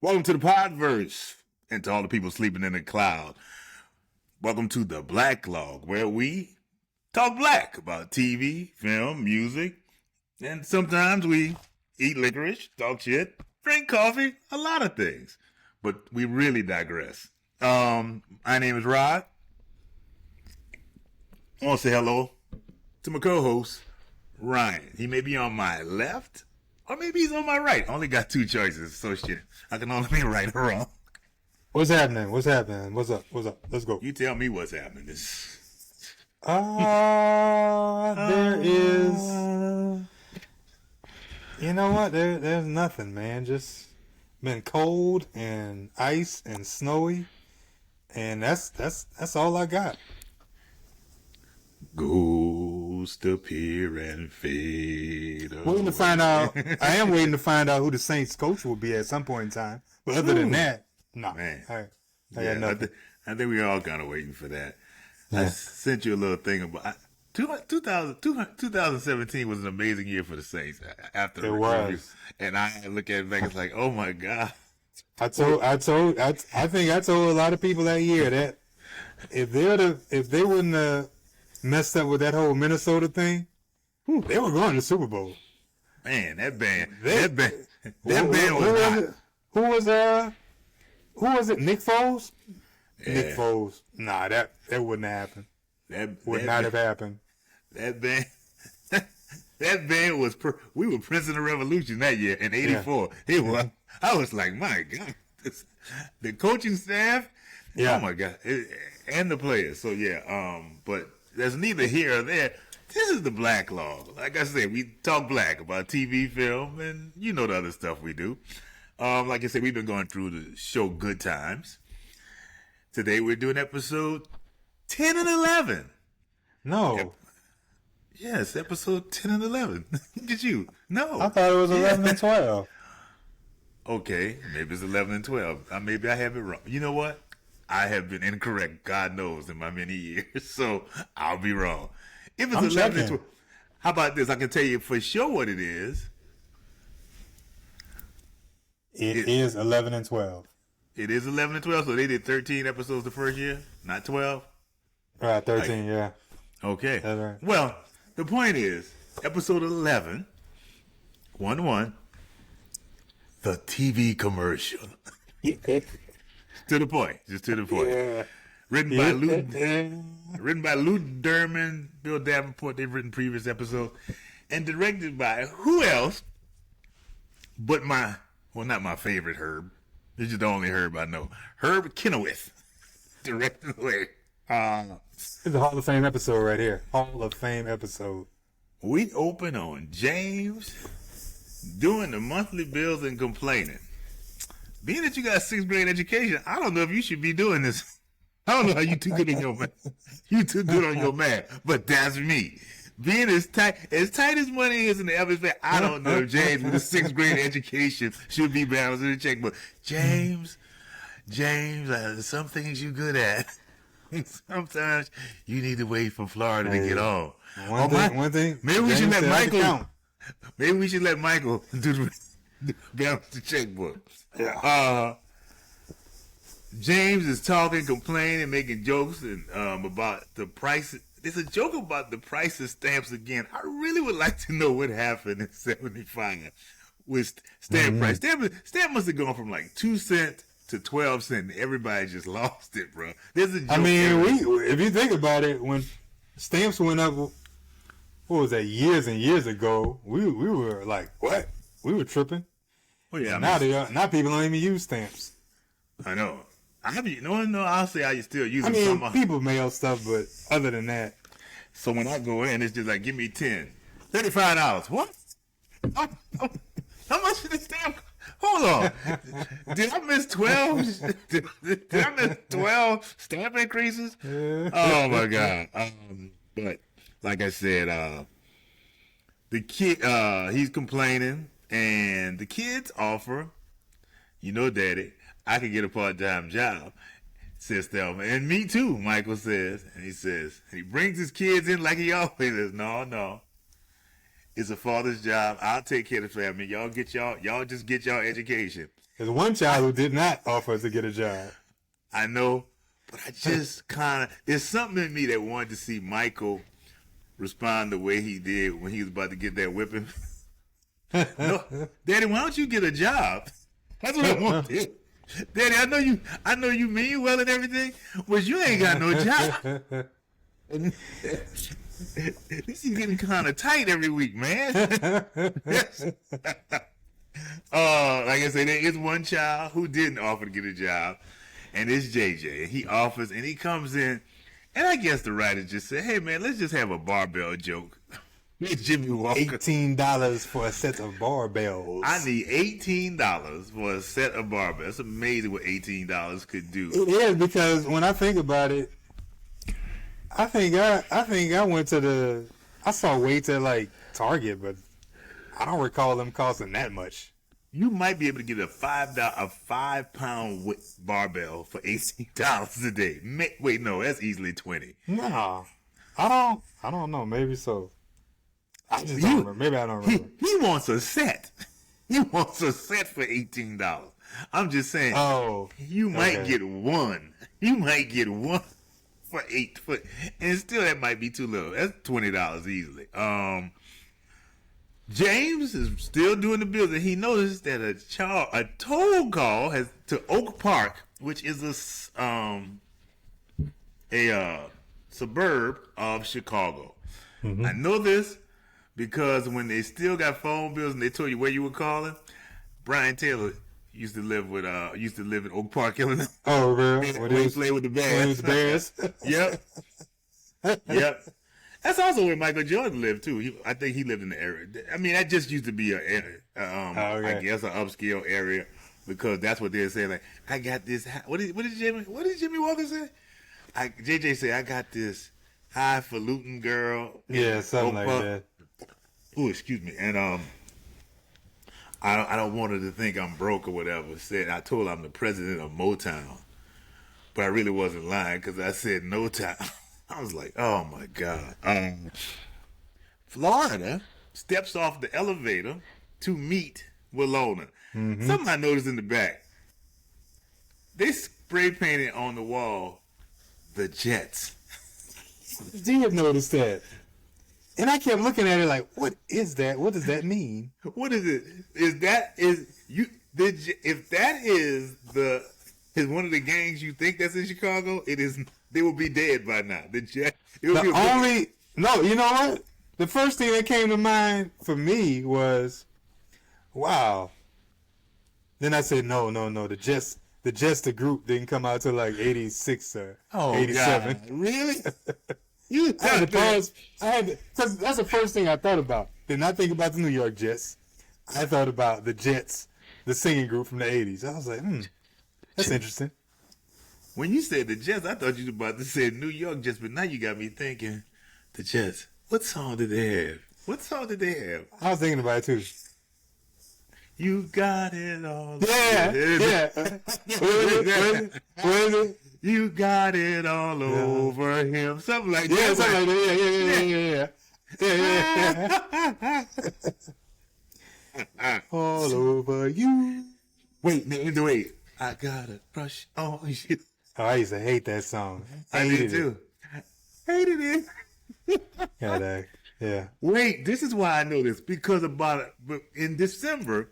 Welcome to the Podverse and to all the people sleeping in the cloud. Welcome to the Blacklog, where we talk black about TV, film, music, and sometimes we eat licorice, talk shit, drink coffee, a lot of things. But we really digress. My name is Rod. I want to say hello to my co-host, Ryan. He may be on my left, or maybe he's on my right. I only got two choices, so shit. I can only be right or wrong. What's happening? What's happening? What's up? What's up? Let's go. You tell me what's happening. There is. You know what? There's nothing, man. Just been cold and ice and snowy, and that's all I got. Ghost appear and fade away. Waiting to find out. I am waiting to find out who the Saints coach will be at some point in time. But other than that, no. Man. I Yeah, got nothing. I think we all kind of waiting for that. I Yeah. sent you a little thing about 2017 was an amazing year for the Saints after the It recovery. was. And I look at it back, it's like, oh my God. I think I told a lot of people that year that if they wouldn't have messed up with that whole Minnesota thing, they were going to the Super Bowl. Man, that band Who was it? Nick Foles? Yeah. Nick Foles. Nah, that wouldn't have happened. Would not have happened. That band, that band was, we were Prince of the Revolution that year in '84. It was, I was like, my God, the coaching staff, Yeah. oh my God, and the players. So yeah, but there's neither here or there. This is the Black Law. Like I said, we talk black about TV, film, and you know the other stuff we do. Like I said, we've been going through the show Good Times. Today we're doing episode 10 and 11. No. Yes, episode 10 and 11. Look at you. No. I thought it was 11 and 12. Okay, maybe it's 11 and 12. Maybe I have it wrong. You know what? I have been incorrect, God knows, in my many years. So I'll be wrong. If it's I'm 11 and checking. 12, how about this? I can tell you for sure what it is. It is 11 and 12. It is 11 and 12, so they did 13 episodes the first year, not 12. Right, 13, yeah. Okay. That's right. Well, the point is, episode 11, 1-1, the TV commercial. To the point, just to the point. Yeah. Written by Lou Derman, Bill Davenport. They've written previous episodes, and directed by who else? But not my favorite Herb. This is the only Herb I know. Herb Kenowith directed the way. It's a Hall of Fame episode right here. Hall of Fame episode. We open on James doing the monthly bills and complaining. Being that you got a 6th grade education, I don't know if you should be doing this. I don't know how you too good on your math. You too good on your math, but that's me. Being as tight as money is in the Elvis family, I don't know if James with a 6th grade education should be balancing the checkbook. James, some things you good at. Sometimes you need to wait for Florida to get on. One thing. Maybe we should James let said I could Michael. count. Maybe we should let Michael do the balance the checkbook. Yeah. James is talking, complaining, making jokes and about the price. There's a joke about the price of stamps again. I really would like to know what happened in '75 with stamp price. Stamp must have gone from like 2 cents to 12 cents. Everybody just lost it, bro. There's a joke. I mean, if you think about it, when stamps went up, what was that, years and years ago, we were like, what? We were tripping. Well, yeah, Now people don't even use stamps. I know. I'll say I still use I them. mean, people mail stuff, but other than that, So when I go in, it's just like, give me 10. $35. What? How much is the stamp? Hold on. Did I miss 12? Did I miss 12 stamp increases? Oh my God. But like I said, the kid, he's complaining, and the kids offer, Daddy, I could get a part-time job, says Thelma. And me too, Michael says. And he brings his kids in like he always says, no. It's a father's job. I'll take care of the family. Y'all just get y'all education. There's one child who did not offer to get a job. I know, but I just kind of, there's something in me that wanted to see Michael respond the way he did when he was about to get that whipping. No, Daddy, why don't you get a job? That's what I want to do. Daddy, I know you mean well and everything, but you ain't got no job. This is getting kind of tight every week, man. Like I said, there is one child who didn't offer to get a job, and it's JJ. And he offers, and he comes in, and I guess the writer just said, "Hey, man, let's just have a barbell joke." It's Jimmy Walker. $18 for a set of barbells. I need $18 for a set of barbells. It's amazing what $18 could do. It is, because when I think about it, I think I went to I saw weights at like Target, but I don't recall them costing that much. You might be able to get a $5 barbell for $18 a day. Wait, no, that's easily 20. No, I don't know. Maybe so. I just don't remember. Maybe I don't remember. He wants a set. He wants a set for $18. I'm just saying. Oh, you might get one. You might get one for $8, and still that might be too little. That's $20 easily. James is still doing the bills, and he noticed that a toll call has to Oak Park, which is a suburb of Chicago. Mm-hmm. I know this because when they still got phone bills and they told you where you were calling, Brian Taylor used to live in Oak Park, Illinois. Oh, really? When he played with the Bears. Yep. Yep. That's also where Michael Jordan lived too. I think he lived in the area. I mean, that just used to be I guess an upscale area, because that's what they're saying. Like, I got this. What did Jimmy Walker say? JJ said, I got this highfalutin girl. Yeah, something like that. Oh, excuse me. And I don't want her to think I'm broke or whatever. I told her I'm the president of Motown, but I really wasn't lying because I said no time. I was like, oh my God. Florida steps off the elevator to meet Willona. Mm-hmm. Something I noticed in the back. They spray painted on the wall the Jets. Did notice that. And I kept looking at it like, what is that? What does that mean? What is it? If that is one of the gangs you think that's in Chicago, it is. They will be dead by now. You know what? The first thing that came to mind for me was, wow. Then I said, no. The group didn't come out till like 86 or 87. God. Really? I had to pause. Because that's the first thing I thought about. Did not think about the New York Jets. I thought about the Jets, the singing group from the 80s. I was like, that's interesting. When you said the Jets, I thought you were about to say New York Jets, but now you got me thinking, the Jets. What song did they have? I was thinking about it too. You got it all. Yeah. What is it? You got it all over him. Something like that. Yeah, something like that. Yeah. All over you. Wait. I gotta crush on you. Oh, I used to hate that song. I did too. Hated it. Yeah. Wait, this is why I know this, because in December,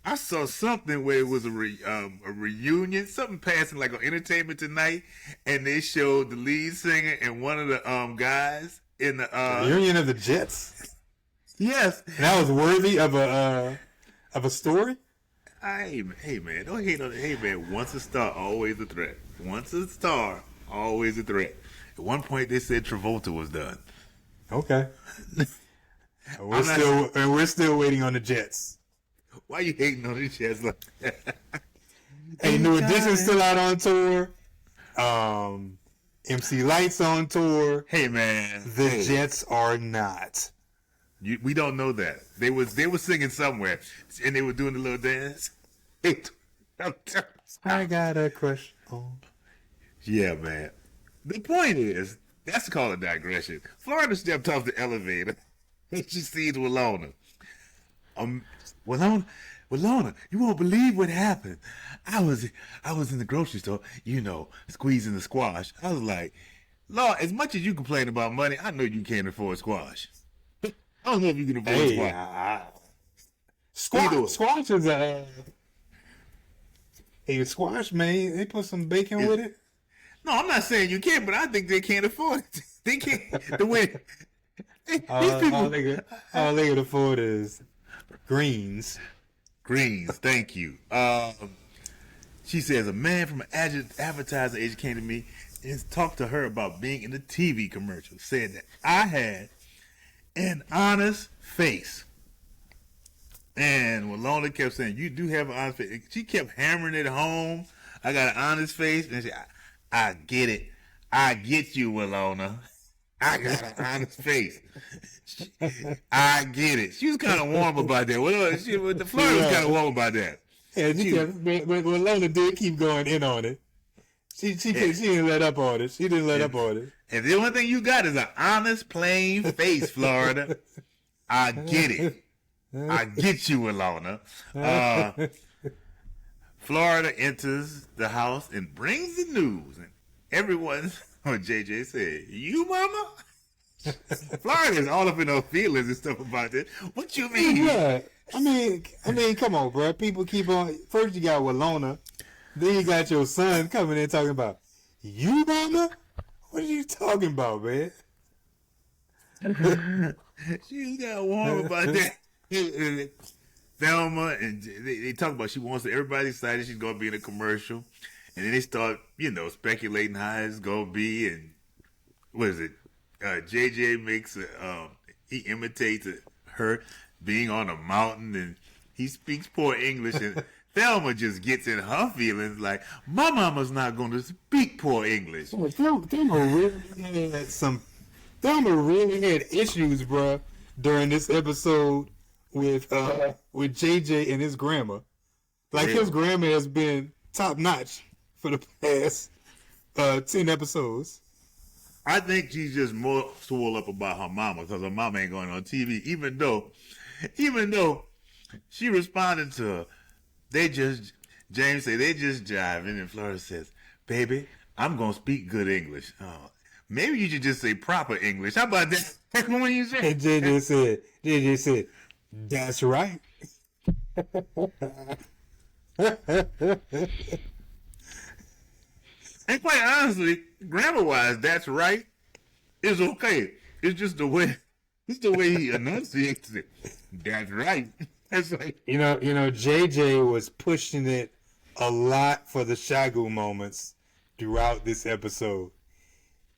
I saw something where it was a reunion, something passing like on Entertainment Tonight, and they showed the lead singer and one of the guys in the reunion of the Jets. Yes, and that was worthy of a story. Hey man, don't hate on it. Hey man, once a star, always a threat. Once a star, always a threat. At one point, they said Travolta was done. Okay, we're still waiting on the Jets. Why you hating on the Jets like that? Hey, New Edition's still out on tour. MC Light's on tour. Hey man, the Jets are not. We don't know that. They were singing somewhere, and they were doing the little dance. I got a crush on. Yeah, man. The point is, that's called a digression. Florida stepped off the elevator She sees Walona. Um, Walona, Walona, you won't believe what happened. I was in the grocery store, squeezing the squash. I was like, Lord, as much as you complain about money, I know you can't afford squash. I don't know if you can afford squash. Squash is a squash, man. They put some bacon with it. No, I'm not saying you can't, but I think they can't afford it. They can't. The way these people, all they can afford is greens. Greens, thank you. She says a man from an advertising agent came to me and talked to her about being in the TV commercial. Said that I had an honest face. And Walona kept saying, you do have an honest face. She kept hammering it home. I got an honest face. And she said, I get it. I get you, Walona. I got an honest face. I get it. She was kind of warm about that. The Florida was kind of warm about that. Yeah, but Walona did keep going in on it. She didn't let up on it. She didn't let up on it. And the only thing you got is an honest, plain face, Florida. I get it. I get you, Walona. Florida enters the house and brings the news. And everyone, JJ said, you mama? Florida is all up in her feelings and stuff about this. What you mean? Yeah. I mean, come on, bro. People keep on. First you got Walona. Then you got your son coming in talking about, you mama? What are you talking about, man? She got warm about that. Thelma, and they talk about she wants everybody excited she's going to be in a commercial. And then they start, speculating how it's going to be. And what is it? JJ he imitates her being on a mountain, and he speaks poor English. And Thelma just gets in her feelings like, my mama's not going to speak poor English. Thelma really had issues, bro, during this episode with JJ and his grandma. Like, his grandma has been top notch for the past 10 episodes. I think she's just more swole up about her mama because her mama ain't going on TV, even though she responded to her. James said they just jiving, and Florida says, baby, I'm going to speak good English. Maybe you should just say proper English. How about that? That's what you said. And JJ said, that's right. And quite honestly, grammar-wise, that's right. It's okay. It's just the way he enunciates it. That's right. That's like, JJ was pushing it a lot for the Shagu moments throughout this episode.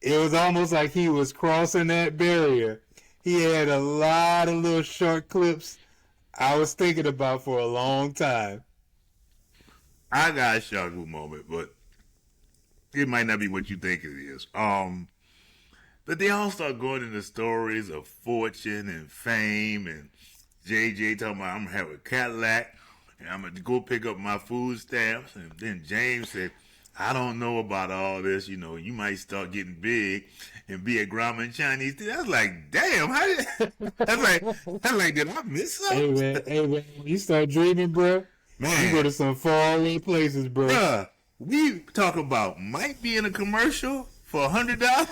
It was almost like he was crossing that barrier. He had a lot of little short clips I was thinking about for a long time. I got a Shagu moment, but it might not be what you think it is. But they all start going into stories of fortune and fame, and JJ talking about, I'm going to have a Cadillac, and I'm going to go pick up my food stamps. And then James said, I don't know about all this. You might start getting big and be a Grauman Chinese. I was like, damn, that's like, did I miss something? Hey, man, when you start dreaming, bro, you go to some faraway places, bro. Bruh, we talk about might be in a commercial for $100.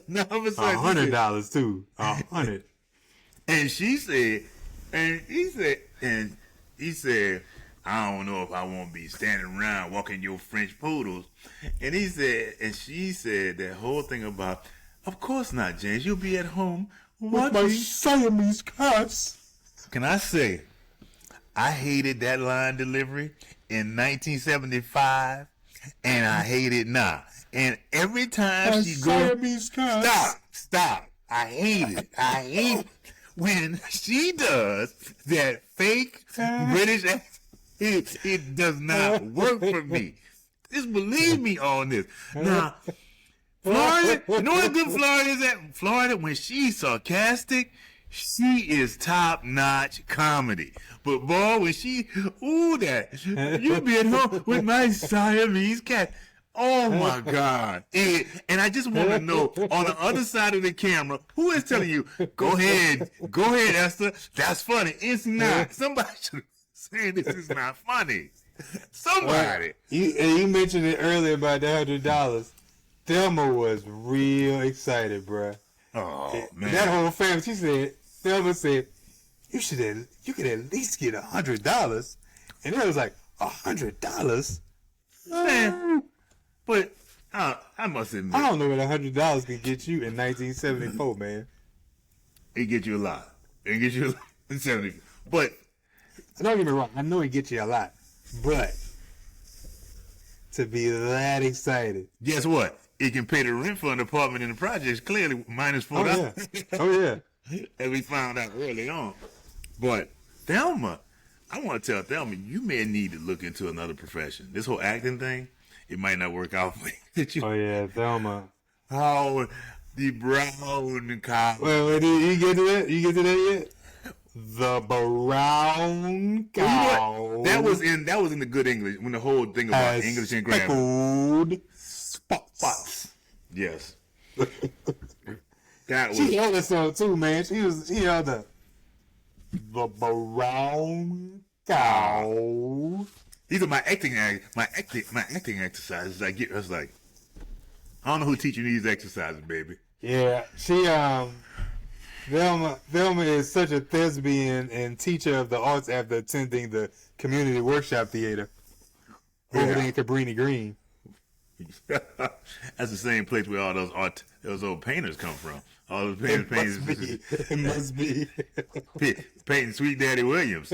No, $100 too. $100. And he said, I don't know if I won't be standing around walking your French poodles. And she said that whole thing about, of course not, James. You'll be at home with my Siamese cats. Can I say, I hated that line delivery in 1975, and I hate it now. And every time she goes, stop. I hate it when she does that fake British accent. It does not work for me. Just believe me on this. Now, Florida, you know what good Florida is at? Florida, when she's sarcastic, she is top-notch comedy. But boy, when you be at home with my Siamese cat. Oh my God. And I just want to know on the other side of the camera, who is telling you, go ahead, Esther. That's funny. It's not. Somebody should say this is not funny. Somebody. You mentioned it earlier about the $100. Thelma was real excited, bruh. Oh, man. That whole family, Thelma said, you could at least get $100. And it was like, $100? Man. But I must admit, I don't know what $100 can get you in 1974, man. It get you a lot. It get you in 70. But don't get me wrong, I know it gets you a lot, but to be that excited, guess what? It can pay the rent for an apartment in the projects. Clearly, minus $4. Oh yeah. As we found out early on. But Thelma, I want to tell Thelma, you may need to look into another profession. This whole acting thing. It might not work out for you. Oh yeah, Thelma. Oh, the brown cow. Wait, you get to that? You get to that yet? The brown cow. Well, that was in the good English when the whole thing about English and grammar. Speckled spots. Yes. That was. She held that song too, man. She held the brown cow. These are my acting exercises. I was like, I don't know who teaching these exercises, baby. Yeah, she Velma is such a thespian and teacher of the arts after attending the community workshop theater over there in Cabrini Green. That's the same place where all those old painters come from. All those painters. It must be. Painting Sweet Daddy Williams.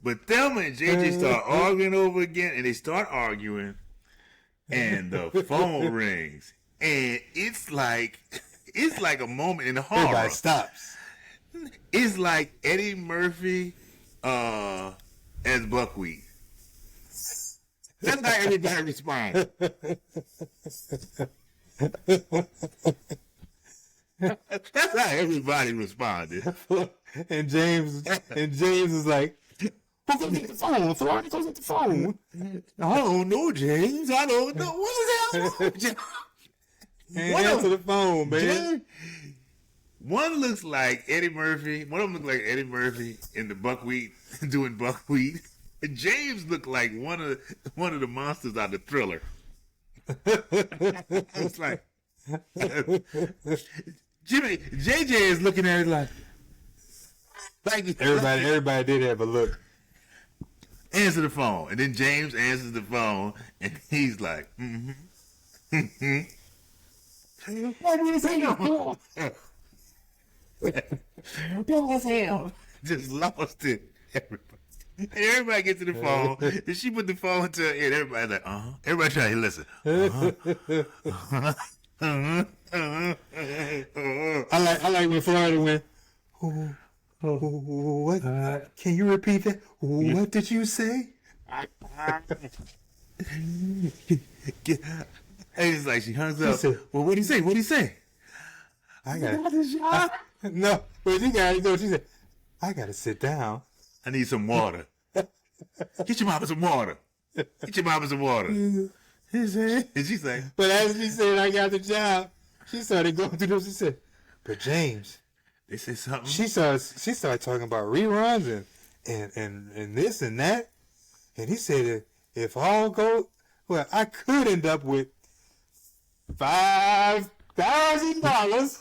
But Thelma and JJ start arguing over again, and they start arguing, and the phone rings, and it's like a moment in the horror. Everybody stops. It's like Eddie Murphy as Buckwheat. That's how everybody responds. That's how everybody responded. And James is like, who's gonna get the phone? Somebody goes get the phone. I don't know, James. I don't know. What is that? Answer the phone, man. One looks like Eddie Murphy. One of them looks like Eddie Murphy in the Buckwheat, doing Buckwheat. And James looked like one of the monsters out of Thriller. It's like JJ is looking at it like everybody did have a look. Answer the phone, and then James answers the phone, and he's like, What was him? Just lost it. And everybody gets to the phone, and she put the phone to her ear, and everybody's like, Everybody try to listen. I like when Florida went, what? Can you repeat that? What did you say? And it's like she hangs up. Well, what do you say? What do you say? No, but you got to go. She said, I got to sit down. I need some water. Get your mama some water. Get your mama some water. And she's like, but as she said, I got the job, she started going through this. She said, but James, they say something. She started talking about reruns and this and that. And he said, if all go, well, I could end up with $5,000.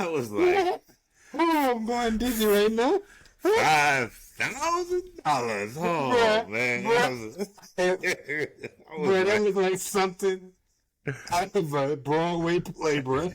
I was like, oh, I'm going dizzy right now. $5,000? Oh, man. Bro, that was like something out of a Broadway play, bro.